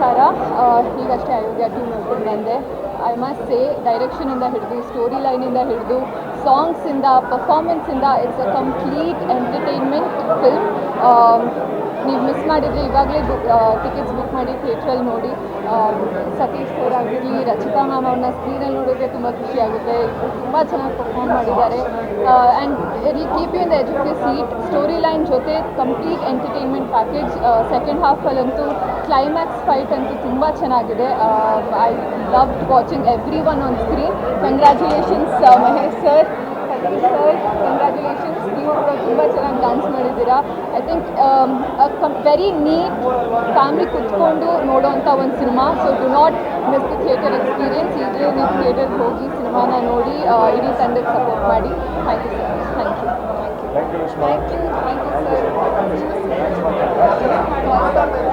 ನಮಸ್ಕಾರ. ಈಗಷ್ಟೇ ಅಯೋಗ್ಯ ಟೀಮ್ ನೋಡ್ಕೊಂಡು ಬಂದೆ. ಐ ಮಸ್ಟ್ ಸೇ ಡೈರೆಕ್ಷನಿಂದ ಹಿಡಿದು ಸ್ಟೋರಿ ಲೈನಿಂದ ಹಿಡಿದು ಸಾಂಗ್ಸಿಂದ ಪರ್ಫಾರ್ಮೆನ್ಸಿಂದ it's a complete entertainment film. ನೀವು ಮಿಸ್ ಮಾಡಿದರೆ ಇವಾಗಲೇ ಟಿಕೆಟ್ಸ್ ಬುಕ್ ಮಾಡಿ ಥಿಯೇಟ್ರಲ್ಲಿ ನೋಡಿ. ಸತೀಶ್ ಸರ್ ಆಗಿರಲಿ, ರಚಿತಾ ಮ್ಯಾಮ್ ಅವ್ರನ್ನ ಸ್ಕ್ರೀನಲ್ಲಿ ನೋಡಿದ್ರೆ ತುಂಬ ಖುಷಿಯಾಗುತ್ತೆ. ತುಂಬ ಚೆನ್ನಾಗಿ ಪರ್ಫಾರ್ಮ್ ಮಾಡಿದ್ದಾರೆ. And it keep you in the edge of the seat. Story line ಜೊತೆ ಕಂಪ್ಲೀಟ್ ಎಂಟರ್ಟೈನ್ಮೆಂಟ್ ಪ್ಯಾಕೇಜ್. ಸೆಕೆಂಡ್ ಹಾಫಲ್ಲಂತೂ ಕ್ಲೈಮ್ಯಾಕ್ಸ್ ಫೈಟ್ ಅಂತೂ ತುಂಬ ಚೆನ್ನಾಗಿದೆ. I love watching everyone on screen. Congratulations Mahesh sir, Satish sir, congratulations. ನೀವು ಕೂಡ ತುಂಬ ಚೆನ್ನಾಗಿ ಡ್ಯಾನ್ಸ್ ಮಾಡಿದ್ದೀರಾ. I think very neat family ಕುತ್ಕೊಂಡು ನೋಡೋವಂಥ ಒಂದು cinema. So do not miss the theatre experience. ಈಗಲೇ ನೀವು ಥಿಯೇಟರ್ಗೆ ಹೋಗಿ ಸಿನಿಮಾನ ನೋಡಿ ಇಡೀ ತಂಡಕ್ಕೆ ಸಪೋರ್ಟ್ ಮಾಡಿ. Thank you so much. Thank you.